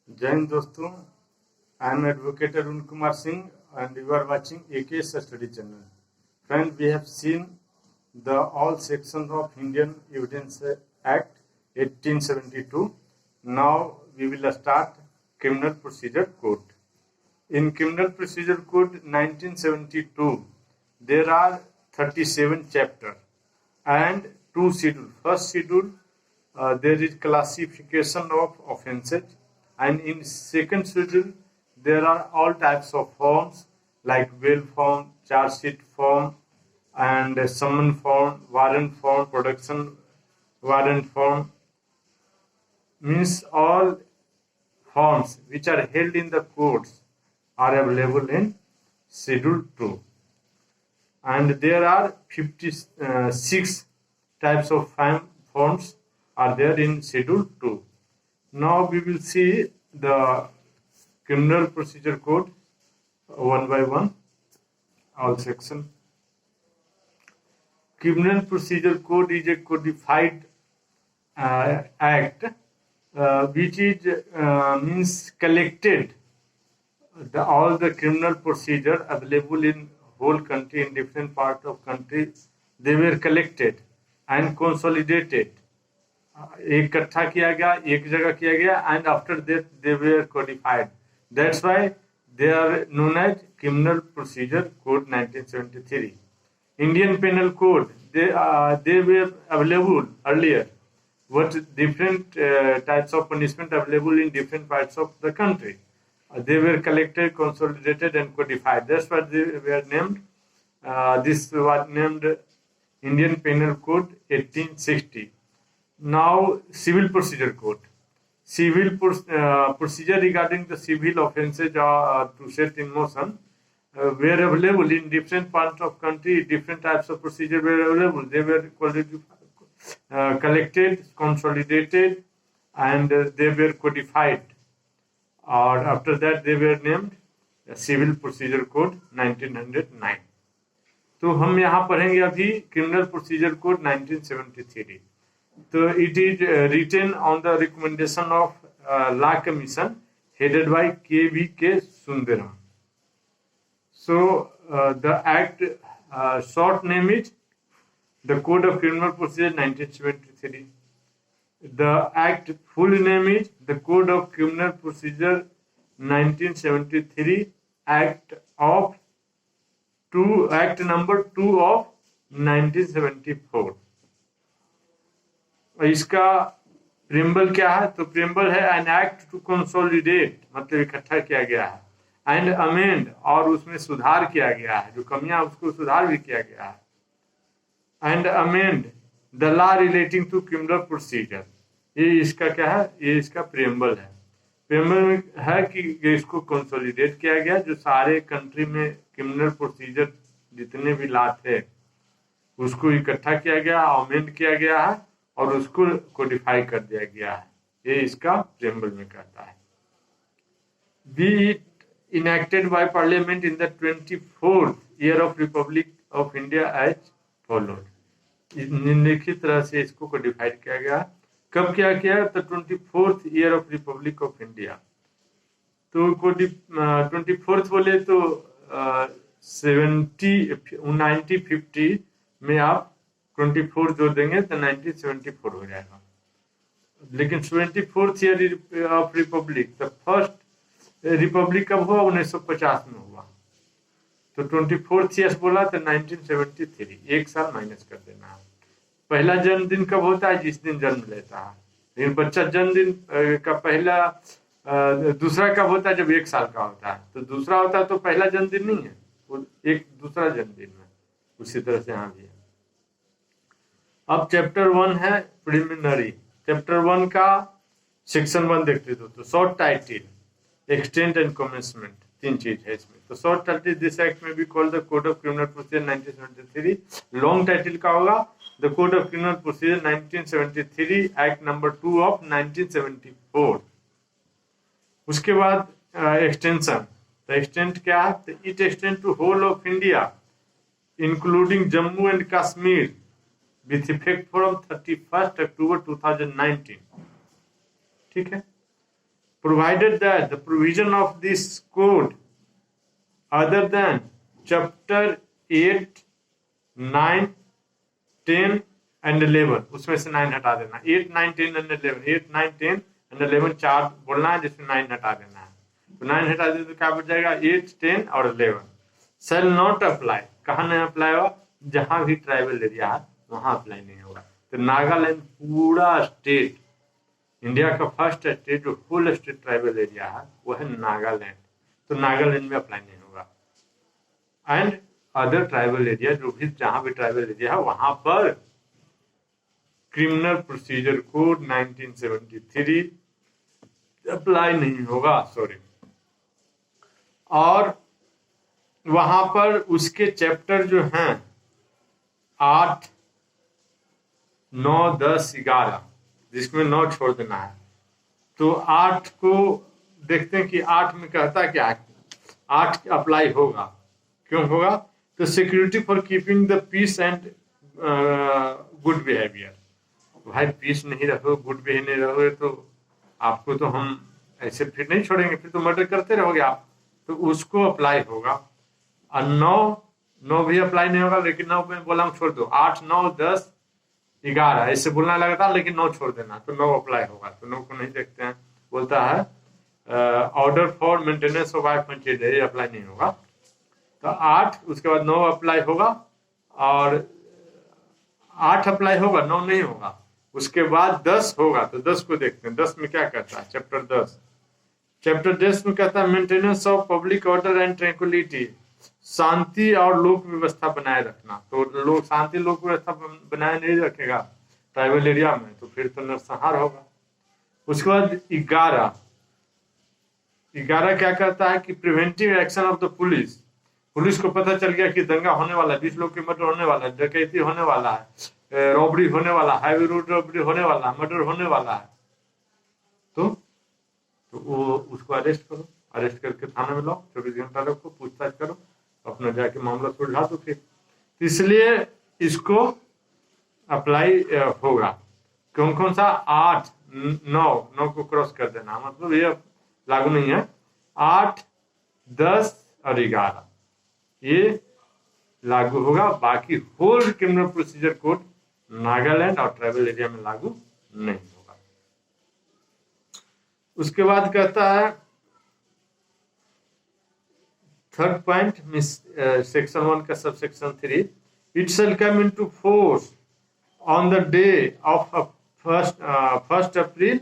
जय हिंद दोस्तों, I am Advocate Arun Kumar Singh and you are watching AKS Study Channel. Friend, we have seen the all sections of Indian Evidence Act 1872. Now we will start Criminal Procedure Code. In Criminal Procedure Code 1972, there are 37 chapters and two schedules. First schedule, there is classification of offences, and in second schedule, there are all types of forms like bail form, charge sheet form, and summon form, warrant form, production warrant form. Means all forms which are held in the courts are available in Schedule 2. And there are 56 types of forms are there in Schedule 2. Now we will see the Criminal Procedure Code one by one, all section. Criminal Procedure Code is a codified act which is means collected all the criminal procedure available in whole country, in different parts of country. They were collected and consolidated. इकट्ठा किया गया, एक जगह किया गया, and after that they were codified. That's why they are known as Criminal Procedure Code 1973. Indian Penal Code, they were available earlier, but different types of punishment available in different parts of the country. They were collected, consolidated, and codified. That's why they were named. This was named Indian Penal Code 1860. Now, Civil Procedure Code. Civil procedure regarding the civil offences to set in motion were available in different parts of country. Different types of procedure were available. They were collected, consolidated, and they were codified. Or after that, they were named Civil Procedure Code 1909. तो हम यहाँ पढ़ेंगे अभी criminal procedure code 1973. So it is written on the recommendation of Law Commission headed by K.V.K. Sundaram. So the act short name is the Code of Criminal Procedure 1973. The act full name is the Code of Criminal Procedure 1973, Act number 2 of 1974. इसका preamble क्या है? तो preamble है an act to consolidate, मतलब इकट्ठा किया गया है, एंड अमेंड, और उसमें सुधार किया गया है, जो कमियां उसको सुधार भी किया गया है, and amend the law relating to criminal procedure. ये इसका क्या है? ये इसका प्रियम्बल है. प्रियम्बल में है कि इसको कंसोलिडेट किया गया, जो सारे कंट्री में क्रिमिनल प्रोसीजर जितने भी लॉ थे उसको इकट्ठा किया गया, अमेंड किया गया है और उसको कोडिफाई कर दिया गया है. ये इसका प्रियम्बल में कहता है. Be it enacted by Parliament in the 24th year of Republic of India as followed. निम्नलिखित तरह से इसको कोडिफाइड किया गया. कब क्या किया? तो 24th year of Republic of India. तो 24th बोले तो 1950 में आप 24 जोड़ देंगे तो 1974 हो जाएगा. लेकिन 74th year of Republic, the first Republic कब हुआ? 1950 में हुआ. तो 24th ईयर बोला तो 1973, एक साल माइनस कर देना है. पहला जन्मदिन कब होता है? जिस दिन जन्म लेता है. लेकिन बच्चा जन्मदिन का पहला दूसरा कब होता है? जब 1 साल का होता है. तो दूसरा होता है तो पहला जन्मदिन नहीं है, वो एक दूसरा जन्मदिन है. उसी तरह से यहाँ भी है. अब चैप्टर 1 है प्रिलिमिनरी. चैप्टर 1 का सेक्शन 1 देखते तो short title, extent and commencement, 3 चीज है इसमें. तो शॉर्ट टाइटल दिस एक्ट में भी called the code of criminal procedure 1973. Long title का होगा the code of criminal procedure 1973, act number 2 of 1974. उसके बाद एक्सटेंशन. तो एक्सटेंट क्या है? तो it extend to whole of India including Jammu and Kashmir with effect from 31st October 2019. ठीक है. provided that the provision of this code other than chapter 8, 9, 10 and 11, उसमें से 9 हटा देना। 8, 9, 10 and 11, 8, 9, 10 and 11 चार बोलना है, जिसमें 9 हटा देना है। तो 9 हटा दे तो क्या बच जाएगा? 8, 10 और 11 shall not apply। कहाँ नहीं अप्लाई होगा? जहां भी ट्राइबल एरिया है वहां अप्लाई नहीं होगा। तो नागालैंड पूरा स्टेट, इंडिया का फर्स्ट स्टेट जो फुल स्टेट ट्राइबल एरिया है वो है नागालैंड। तो नागालैंड में अप्लाई नहीं होगा। एंड अदर ट्राइबल एरिया, जो भी जहां भी ट्राइबल एरिया है वहां पर क्रिमिनल प्रोसीजर कोड 1973 अप्लाई नहीं होगा। सॉरी। और वहां पर उसके चैप्टर जो हैं 8, 9, 10, 11, जिसमें 9 छोड़ देना है। तो 8 को देखते हैं कि 8 में कहता क्या है। 8 अप्लाई होगा। क्यों होगा? तो security for keeping the peace and good behaviour. भाई पीस नहीं रखो, गुड बिहेवियर नहीं रहोगे तो आपको तो हम ऐसे फिर नहीं छोड़ेंगे, फिर तो मर्डर करते रहोगे आप। तो उसको अप्लाई होगा। और 9 भी अप्लाई नहीं होगा, लेकिन 9 में बोला छोड़ दो। 8, 9, 10, 11 ऐसे बोलना लगता, लेकिन 9 छोड़ देना, तो 9 अप्लाई होगा। तो 9 को नहीं देखते हैं। बोलता है order for maintenance of wife and children, ये अप्लाई नहीं होगा। तो 8, उसके बाद 9 अप्लाई होगा और 8 अप्लाई होगा, 9 नहीं होगा। उसके बाद 10 होगा। तो 10 को देखते हैं। 10 में क्या कहता है? चैप्टर 10 में कहता है maintenance of public order and tranquility, शांति और लोक व्यवस्था बनाए रखना। तो लोग शांति लोक व्यवस्था बनाए नहीं रखेगा ट्राइबल एरिया में तो फिर तो नरसंहार होगा। उसके बाद 11 क्या करता है कि preventive action of the police को पता चल गया कि दंगा होने वाला है, 20 लोग की मर्डर होने वाला है, डकैती होने वाला है, रॉबरी होने वाला है, हाईवे रोड रॉबरी होने वाला है, मर्डर होने वाला है। तो वो उसको अरेस्ट करो, अरेस्ट करके थाने में लाओ, 24 घंटा रखो, पूछताछ करो, अपना जाके मामला सुलझा दो फिर। इसलिए इसको अप्लाई होगा। कौन सा? 8, 9 को क्रॉस कर देना, मतलब ये लागू नहीं है। 8, 10 और 11 ये लागू होगा। बाकी whole criminal procedure code Nagaland और ट्राइबल एरिया में लागू नहीं होगा। उसके बाद कहता है थर्ड पॉइंट, सेक्शन 1 का subsection 3, it shall come into force on the day of 1 अप्रैल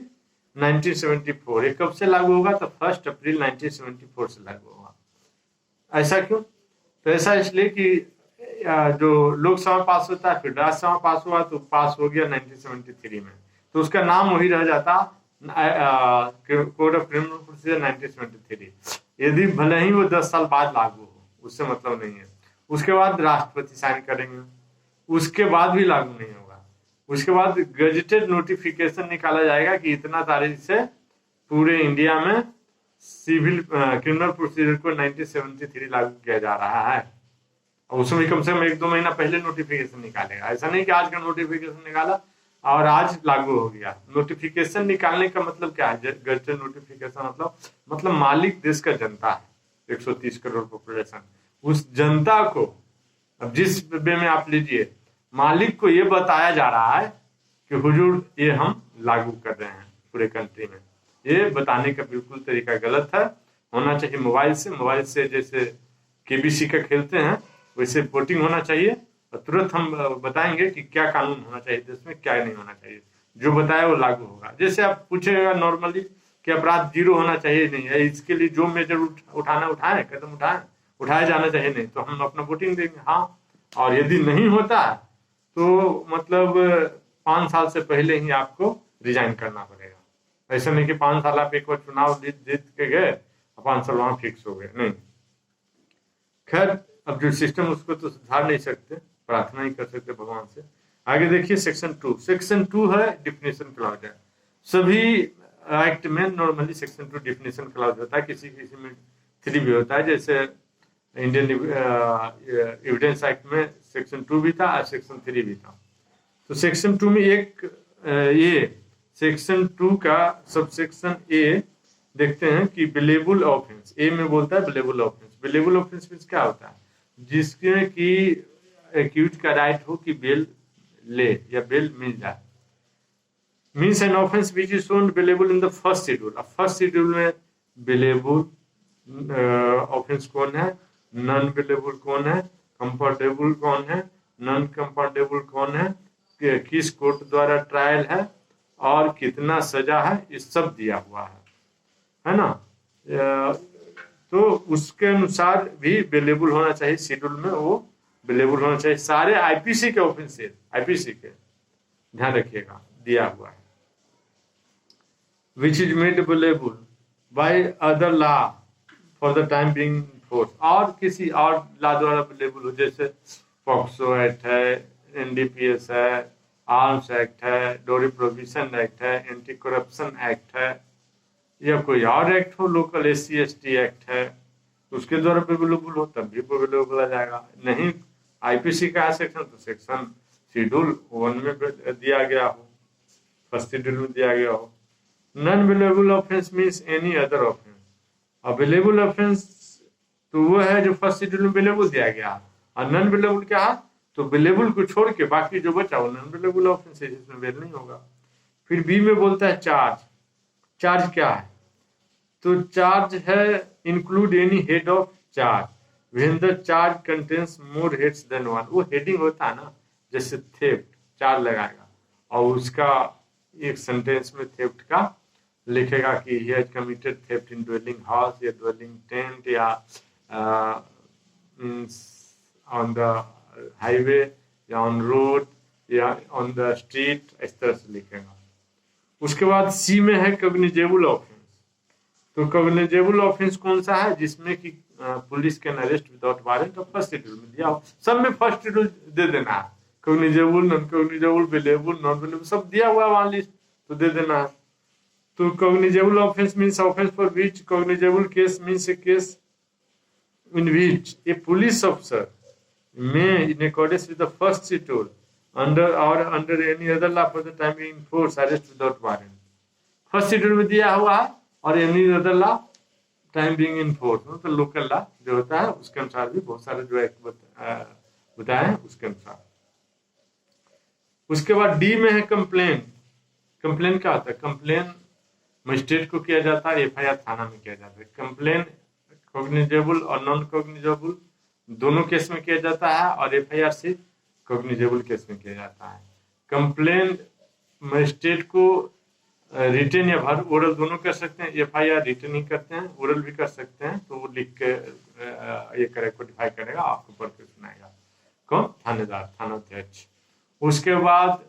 1974। ये कब से लागू होगा? तो 1 अप्रैल 1974 से लागू होगा। ऐसा क्यों? तो ऐसा इसलिए कि जो लोकसभा पास होता है, फिर राज्यसभा पास हुआ, तो पास हो गया 1973 में, तो उसका नाम वही रह जाता कोड ऑफ क्रिमिनल प्रोसीजर 1973। यदि भले ही वो 10 साल बाद लागू हो, उससे मतलब नहीं है। उसके बाद राष्ट्रपति साइन करेंगे, उसके बाद भी लागू नहीं होगा। उसके बाद गजेटेड नोटिफिकेशन निकाला जाएगा कि इतना तारीख से पूरे इंडिया में सिविल क्रिमिनल प्रोसीजर को 1973 लागू किया जा रहा है। और उसमें कम से कम 1-2 महीना पहले नोटिफिकेशन निकालेगा। ऐसा नहीं कि आज का नोटिफिकेशन निकाला और आज लागू हो गया। नोटिफिकेशन निकालने का मतलब क्या है? गजेटेड नोटिफिकेशन मतलब मालिक देश का जनता है, 130 करोड़ पॉपुलेशन। उस जनता को, अब जिस वे में आप लीजिए, मालिक को ये बताया जा रहा है कि हुजूर ये हम लागू कर रहे हैं पूरे कंट्री में। ये बताने का बिल्कुल तरीका गलत है। होना चाहिए मोबाइल से जैसे केबीसी का खेलते हैं वैसे वोटिंग होना चाहिए, और तुरंत हम बताएंगे कि क्या कानून होना चाहिए देश में, क्या नहीं होना चाहिए। जो बताया वो लागू होगा। जैसे आप पूछेगा नॉर्मली कि अपराध 0 होना चाहिए, नहीं है, इसके लिए जो मेजर उठाए कदम उठाया जाना चाहिए, नहीं तो हम अपना वोटिंग देंगे हाँ। और यदि नहीं होता तो मतलब 5 साल से पहले ही आपको रिजाइन करना पड़ेगा। ऐसा नहीं कि 5 साल आप एक बार चुनाव जीत के गए, 5 साल वहां फिक्स हो गए, नहीं। खैर, अब जो सिस्टम उसको तो सुधार नहीं सकते, प्रार्थना ही कर सकते भगवान से। आगे देखिए सेक्शन 2 है डिफिनेशन क्लॉज है। सभी एक्ट में नॉर्मली सेक्शन 2 डिफिनेशन क्लॉज होता है, किसी में 3 भी होता है। जैसे इंडियन एविडेंस एक्ट में सेक्शन 2 भी था और सेक्शन 3 भी था। तो सेक्शन 2 में एक ये सेक्शन 2 का सबसेक्शन ए देखते हैं कि बिलेबल ऑफेंस, ए में बोलता है billable offence. Billable offence means क्या होता है? जिसमें कि एक्यूज का राइट हो कि बेल ले या बेल मिल जाए। Means an offence which is shown billable in the first schedule. अब फर्स्ट शेड्यूल में बिलेबल ऑफेंस कौन है, नॉन बिलेबल कौन है, कंफर्टेबल कौन है, नॉन कंफर्टेबल कौन है, किस कोर्ट द्वारा ट्रायल है और कितना सजा है, ये सब दिया हुआ है ना। तो उसके अनुसार भी अवेलेबल होना चाहिए, शेड्यूल में वो अवेलेबल होना चाहिए। सारे आईपीसी के ऑफेंसेस, आईपीसी के ध्यान रखिएगा दिया हुआ है। Which is made available by other law for the time being force, और किसी और लॉ द्वारा अवेलेबल हो, जैसे पॉक्सो एक्ट है, एनडीपीएस है, आर्म्स एक्ट है, डोरी प्रोविजन एक्ट है, एंटी करप्शन एक्ट है, या कोई और एक्ट हो, लोकल एससी एसटी एक्ट है, उसके द्वारा अवेलेबल हो तब भी अवेलेबल आ जाएगा। नहीं आईपीसी का सेक्शन तो सेक्शन शेड्यूल 1 में दिया गया हो, फर्स्ट शेड्यूल में दिया गया हो। Non available offence means any other offence. Available offence तो वो है जो फर्स्ट शेड्यूल में अवेलेबल दिया गया, और नॉन अवेलेबल क्या है, तो अवेलेबल को छोड़ के बाकी जो बचा वो नॉन अवेलेबल ऑफेंस है, जिसमें अवेल नहीं होगा। फिर बी में बोलता है चार्ज। चार्ज क्या है, तो चार्ज है include any head of charge when the charge contains more heads than one. वो हेडिंग होता है ना, जैसे थेफ्ट चार्ज लगाएगा और उसका एक सेंटेंस में थेफ्ट का लिखेगा कि he has committed theft in dwelling house या ड्वेलिंग टेंट या ऑन द हाईवे या ऑन रोड या ऑन द स्ट्रीट, इस तरह से लिखेगा। उसके बाद सी में है कॉग्निजेबल ऑफेंस। तो कॉग्निजेबल ऑफेंस कौन सा है, जिसमें कि police can arrest without warrant, और फर्स्ट शेड्यूल में दिया हो। सब में फर्स्ट शेड्यूल दे देना है, cognizable, non cognizable, available, non available सब दिया हुआ है वहां लिस्ट, तो दे देना है। तो cognizable offence means offence for which cognizable case means A case in which a police officer may, in accordance with the first schedule, under any other law for the time being force arrest without warrant। First schedule में दिया हुआ है और any other law time being in force, तो local law जो होता है उसके अनुसार भी बहुत सारे जो एक्ट बताए हैं उसके अनुसार। उसके बाद डी में है कंप्लेन। कंप्लेन क्या होता है, कंप्लेन मजिस्ट्रेट को किया जाता है, एफआईआर थाना में किया जाता है। कंप्लेन कॉग्निजेबल और नॉन कॉग्निजेबल दोनों केस में किया जाता है, और एफआईआर से कॉग्निजेबल केस में किया जाता है। कंप्लेन मजिस्ट्रेट को रिटन या भर ओरल दोनों कर सकते हैं, एफआईआर रिटन ही करते हैं, ओरल भी कर सकते हैं, तो वो लिख के ये करे कोडिफाई करेगा, आपको पढ़ के सुनाएगा कौन, थानेदार, थानाध्यक्ष। उसके बाद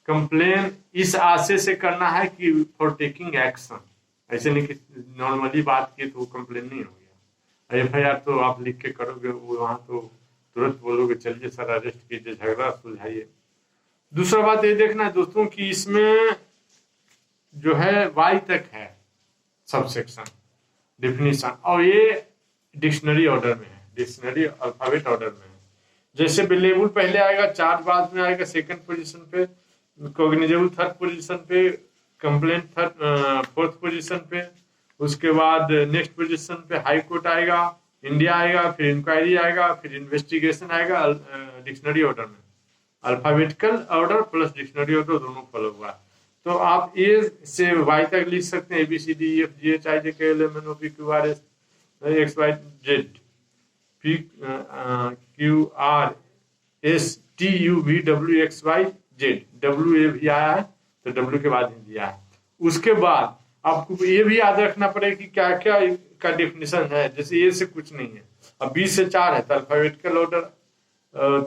कंप्लेन इस आशय से करना है कि फॉर टेकिंग एक्शन, ऐसे नहीं कि नॉर्मली बात की तो वो कंप्लेन नहीं हो गया। एफआईआर तो आप लिख के करोगे, वहां तो तुरंत बोलोगे चलिए सर अरेस्ट कीजिए, झगड़ा सुलझाइए। दूसरा बात ये देखना है दोस्तों कि इसमें जो है वाई तक है सब सेक्शन डिफिनीशन, और ये डिक्शनरी ऑर्डर में है, डिक्शनरी अल्फाबेट ऑर्डर में है। जैसे अवेलेबल पहले आएगा, चार्ज बाद में आएगा सेकंड पोजीशन पे, कॉग्निजेबल थर्ड पोजीशन पे, कंप्लेंट थर्ड फोर्थ पोजीशन पे, उसके बाद नेक्स्ट पोजीशन पे हाई कोर्ट आएगा, इंडिया आएगा, फिर इंक्वायरी आएगा, फिर इन्वेस्टिगेशन आएगा। डिक्शनरी ऑर्डर में alphabetical order plus dictionary order दोनों फॉलो हुआ है। तो आप ए से वाई तक लिख सकते हैं, ABCDEFGHIJKLMNOP QRS XYZ PQRSTUVWXYZ, W भी आया है तो W के बाद ही दिया है। उसके बाद आपको ये भी याद रखना पड़ेगा कि क्या क्या का डिफिनेशन है, जैसे ए से कुछ नहीं है, अब बी से 4 है तो अल्फाबेटिकल ऑर्डर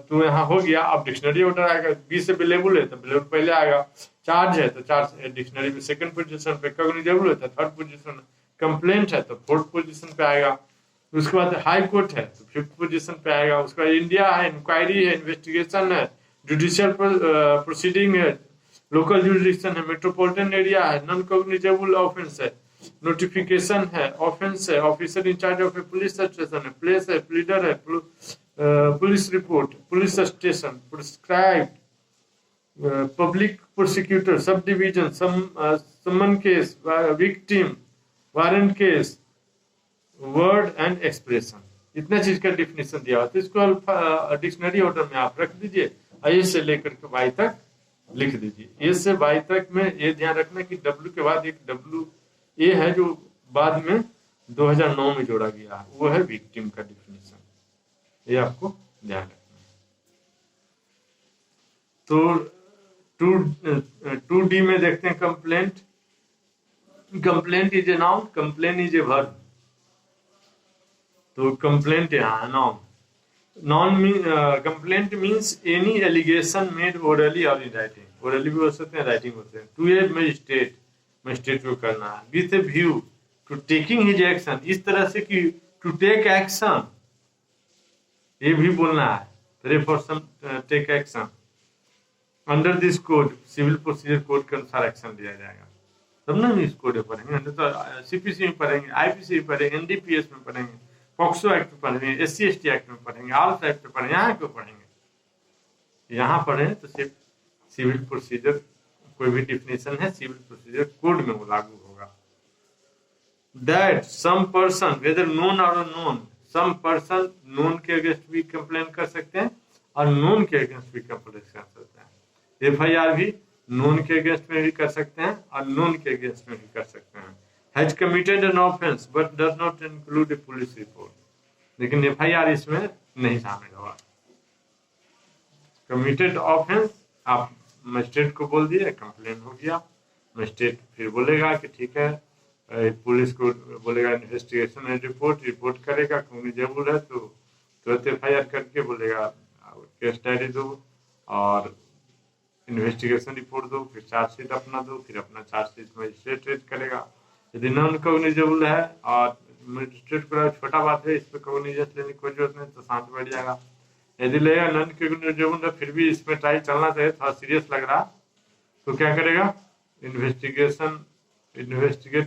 तो यहाँ हो गया। अब डिक्शनरी ऑर्डर आएगा, बी से अवेलेबल है तो अवेलेबल पहले आएगा, चार्ज है तो चार्ज डिक्शनरी में सेकंड पोजीशन पे, कॉग्निजेबल है तो थर्ड पोजीशन, कंप्लेंट है तो फोर्थ पोजीशन पे आएगा। उसके बाद हाई कोर्ट है तो फिफ्थ पोजीशन पे आएगा। उसके बाद इंडिया है, इंक्वायरी है, इन्वेस्टिगेशन है, जुडिशियल प्रोसीडिंग है, लोकल जुरिडिक्शन है, मेट्रोपॉलिटन एरिया है, नॉन कॉग्निजेबल ऑफेंस है, नोटिफिकेशन है, ऑफेंस है, officer in charge of a police station है, प्लेस है, प्लीडर है, police report, police station, prescribed, public prosecutor, sub division, summons case, victim, warrant case, word and expression, इतना चीज का डिफिनेशन दिया हुआ, तो इसको डिक्शनरी ऑर्डर में आप रख दीजिए, ए से लेकर के वाई तक लिख दीजिए। ए से वाई तक में ये ध्यान रखना कि डब्ल्यू के बाद एक डब्ल्यू ए है जो बाद में 2009 में जोड़ा गया है, वो है विक्टिम का डिफिनेशन, ये आपको ध्यान रखना है। तो 2D में देखते हैं complaint. Complaint is a noun, complain is a verb. तो कंप्लेंट यहाँ है noun. Complaint means any allegation made orally और इन राइटिंग, ओरली भी हो सकते हैं, राइटिंग होते हैं, टू ए मजिस्ट्रेट, मजिस्ट्रेट को करना है, with a view to taking his action, इस तरह से कि टू टेक एक्शन, ये भी बोलना है, refer some take action under this code, civil procedure code के अनुसार एक्शन लिया जाएगा। तब ना हम इस कोड में पढ़ेंगे, तो सीपीसी में पढ़ेंगे, आईपीसी में पढ़ेंगे, एनडीपीएस में पढ़ेंगे, पॉक्सो एक्ट में पढ़ेंगे, SC/ST एक्ट में पढ़ेंगे, आर्म्स एक्ट में पढ़ेंगे, यहाँ क्यों पढ़ेंगे? यहाँ पढ़े तो सिर्फ सिविल प्रोसीजर, कोई भी डिफिनेशन है सिविल प्रोसीजर कोड में वो लागू होगा। That some person whether known और अननोन, सम पर्सन नोन के अगेंस्ट भी कंप्लेन कर सकते हैं और नोन के अगेंस्ट भी कंप्लेन कर सकते हैं। FIR भी नोन के अगेंस्ट में भी कर सकते हैं और नोन के अगेंस्ट में भी कर सकते हैं। Has committed an offence but does not include A police report, लेकिन FIR इसमें नहीं शामिल होगा। कमिटेड ऑफेंस आप मजिस्ट्रेट को बोल दिए, कंप्लेन हो गया, मजिस्ट्रेट फिर बोलेगा कि ठीक है, पुलिस को बोलेगा इन्वेस्टिगेशन रिपोर्ट करेगा, कम्युनिकेबल है तो तुरंत FIR करके बोलेगा केस डायरी दो और इन्वेस्टिगेशन रिपोर्ट दो, फिर चार्जशीट अपना दो, फिर अपना चार्जशीट मजिस्ट्रेट रेड करेगा। यदि नॉन कॉग्निजेबल है और मजिस्ट्रेट को छोटा बात है, इस पर कॉग्निजेंस लेने की कोई जरूरत नहीं, तो शांत बैठ जाएगा। यदि लेगा नॉन कॉग्निजेबल है फिर भी इसमें ट्राई चलना चाहिए, थोड़ा सीरियस लग रहा, तो क्या करेगा, इन्वेस्टिगेट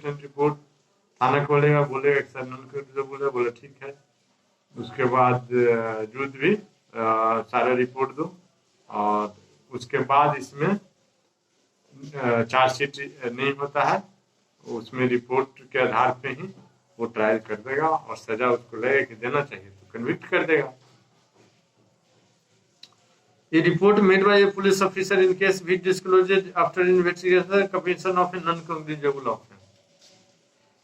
एंड रिपोर्ट थाना को बोलेगा सर नॉन कॉग्निजेबल है, बोले ठीक है। उसके बाद जुद भी सारा रिपोर्ट दो और उसके बाद इसमें चार्जशीट नहीं होता है, उसमें रिपोर्ट के आधार पे ही वो ट्रायल कर देगा और सजा उसको लगेगा कि देना चाहिए तो कन्विक्ट कर देगा। A report made by a police officer in case which disclosed after investigation commission of a non-cognizable offence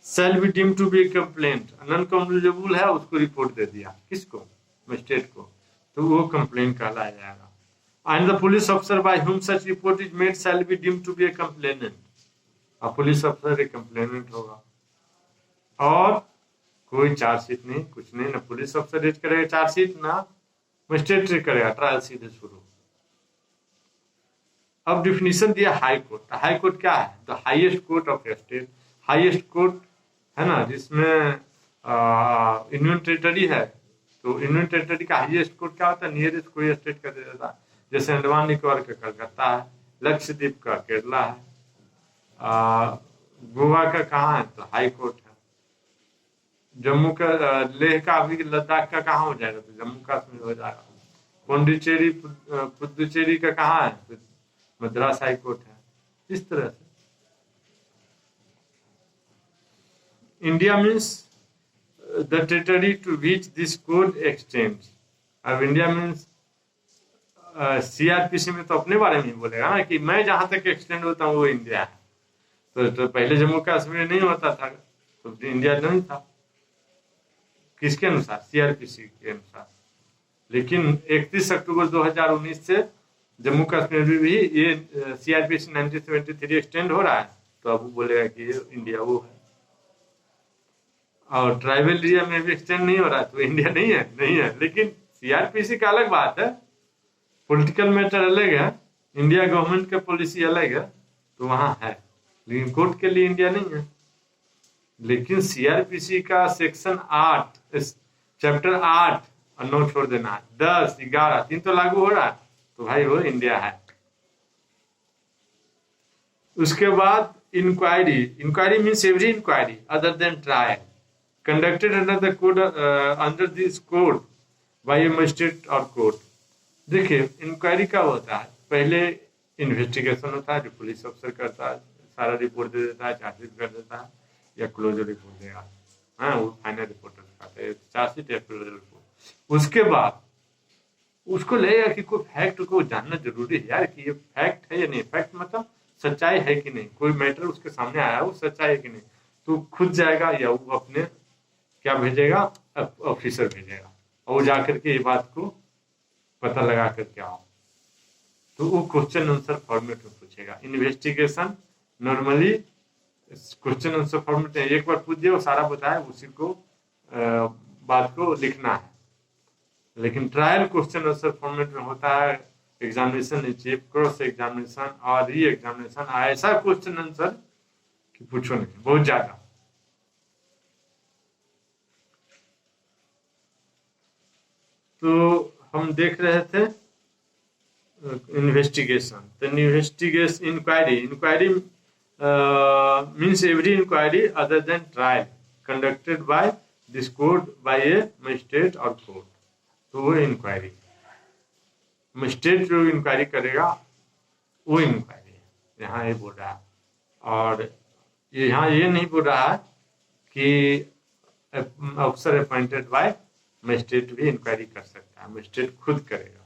shall be deemed to be a complaint. Non-cognizable है उसको रिपोर्ट दे दिया, किसको, मजिस्ट्रेट को, तो वो कंप्लेंट कहलाया जाएगा। And the police officer by whom such report is made shall be deemed to be a complainant. अब पुलिस अफसर एक कंप्लेनेंट होगा और कोई चार्जशीट नहीं, कुछ नहीं, ना पुलिस अफसर रेड करेगा चार्जशीट, ना मजिस्ट्रेट रेड करेगा, ट्रायल सीधे शुरू। अब डिफिनीशन दिया हाई कोर्ट। हाई कोर्ट क्या है? The highest court of state, highest court है ना, जिसमें यूनियन टेरिटरी है, तो यूनियन टेरिटरी का हाईएस्ट कोर्ट क्या होता है? नियरेस्ट कोई स्टेट का दे देता है, जैसे अंडमान निकोबार का कलकत्ता है, लक्षद्वीप का केरला है, गोवा का कहाँ है तो हाई कोर्ट है, जम्मू का लेह का अभी लद्दाख का कहाँ हो जाएगा तो जम्मू कश्मीर हो जाएगा, पौंडीचेरी पुदुचेरी का कहाँ है तो मद्रास हाई कोर्ट है। इस तरह से India means the territory to which this code extends. अब इंडिया मीन्स CRPC में तो अपने बारे में ही बोलेगा ना कि मैं जहां तक एक्सटेंड होता हूँ वो इंडिया है, तो पहले जम्मू कश्मीर नहीं होता था तो इंडिया नहीं था, किसके अनुसार? CRPC के अनुसार। लेकिन 31 अक्टूबर 2019 से जम्मू कश्मीर में भी ये CRPC 1973 एक्सटेंड हो रहा है, तो अब बोलेगा कि ये इंडिया वो है। और ट्राइबल एरिया में भी एक्सटेंड नहीं हो रहा है तो इंडिया नहीं है, नहीं है। लेकिन CRPC का अलग बात है, पॉलिटिकल मैटर अलग है, इंडिया गवर्नमेंट का पॉलिसी अलग है, तो वहां है, लेकिन कोर्ट के लिए इंडिया नहीं है। लेकिन CRPC का सेक्शन 8 चैप्टर 8 और 9 छोड़ देना, 10, 11 3 तो लागू हो रहा है, तो भाई वो इंडिया है। उसके बाद inquiry, inquiry means every inquiry other than trial conducted under the code, under this code by a magistrate और कोर्ट। देखिए इंक्वायरी क्या होता है, पहले इन्वेस्टिगेशन होता है जो पुलिस अफसर करता है, सारा रिपोर्ट दे देता है, चार्जशीट कर देता है, या क्लोजर रिपोर्ट देगा, हाँ वो फाइनल रिपोर्ट दिखाता है, चार्जशीट या क्लोजर रिपोर्ट। उसके बाद उसको लगेगा कि कोई फैक्ट को जानना जरूरी है यार, कि ये फैक्ट है या नहीं, फैक्ट मतलब सच्चाई है कि नहीं, कोई मैटर उसके सामने आया वो सच्चाई है कि नहीं, तो खुद जाएगा या वो अपने क्या भेजेगा, ऑफिसर भेजेगा, और वो जाकर के ये बात को पता लगा करके आओ। तो वो क्वेश्चन आंसर फॉर्मेट में पूछेगा। Investigation normally question answer format में एक बार पूछ दिया, वो सारा बताया, उसी को बात को लिखना है। लेकिन ट्रायल क्वेश्चन आंसर फॉर्मेट में होता है examination in chief, cross examination और री एग्जामिनेशन, ऐसा क्वेश्चन आंसर कि पूछो नहीं, बहुत ज्यादा। तो हम देख रहे थे इन्वेस्टिगेशन। तो investigation inquiry means every inquiry other than trial conducted by this court by a magistrate or court, तो वो इंक्वायरी, मजिस्ट्रेट जो इंक्वायरी करेगा वो इंक्वायरी है, यहाँ ये बोल रहा है। और यहाँ ये नहीं बोल रहा है कि अफसर अपॉइंटेड बाय मजिस्ट्रेट भी इंक्वायरी कर सकता है, मजिस्ट्रेट खुद करेगा।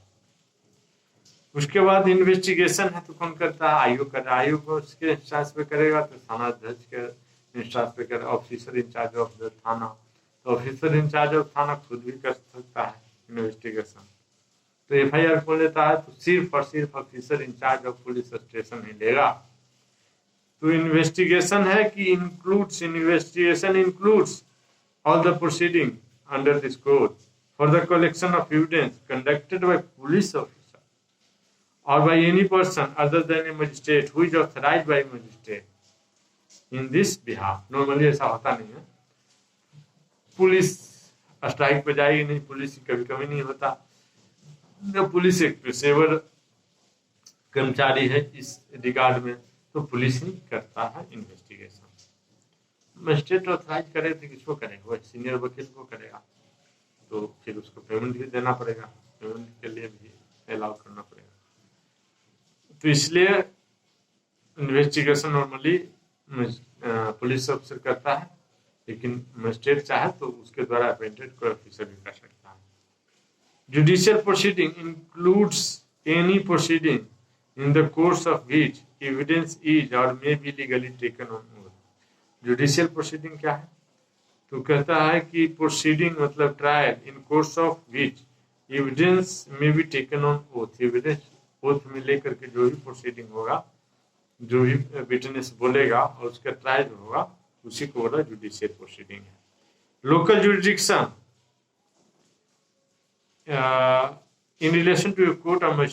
उसके बाद इन्वेस्टिगेशन है तो कौन करता है, आयोग कर रहा है, आयोग उसके इंस्टांस पे करेगा तो थाना अध्यक्ष के इंस्टांस पे करेगा, ऑफिसर इंचार्ज ऑफ द थाना, तो ऑफिसर इंचार्ज ऑफ थाना खुद भी कर सकता है इन्वेस्टिगेशन। तो एफआईआर खोल लेता है तो सिर्फ और सिर्फ officer in charge of police station ही लेगा। तो इन्वेस्टिगेशन है कि investigation includes all the proceeding under this code for the collection of evidence conducted by police officer or by any person other than a magistrate who is authorized by a magistrate in this behalf। Normally ऐसा होता नहीं है, police strike पे जाएगी नहीं, police कभी कभी नहीं होता, पुलिस एक पेशेवर कर्मचारी है इस रिगार्ड में, तो पुलिस ही करता है इन्वेस्टिगेशन। मजिस्ट्रेट ऑथराइज करे तो किसको करेगा, वो सीनियर वकील को करेगा, तो फिर उसको पेमेंट भी देना पड़ेगा, पेमेंट के लिए भी अलाउ करना पड़ेगा। तो इसलिए इन्वेस्टिगेशन नॉर्मली पुलिस ऑफिसर करता है, लेकिन मजिस्ट्रेट चाहे तो उसके द्वारा अपॉइंटेड कोई ऑफिसर भी कर सकता है। Judicial proceeding includes any proceeding in the course of which evidence is or may be legally taken on oath. Judicial proceeding क्या है, तो कहता है कि प्रोसीडिंग मतलब trial in course of which evidence may be taken on oath, evidence oath में लेकर के जो भी प्रोसीडिंग होगा, जो भी विटनेस बोलेगा और उसका ट्रायल होगा, उसी को बोला जुडिशियल प्रोसीडिंग है। Local jurisdiction in relation to a court of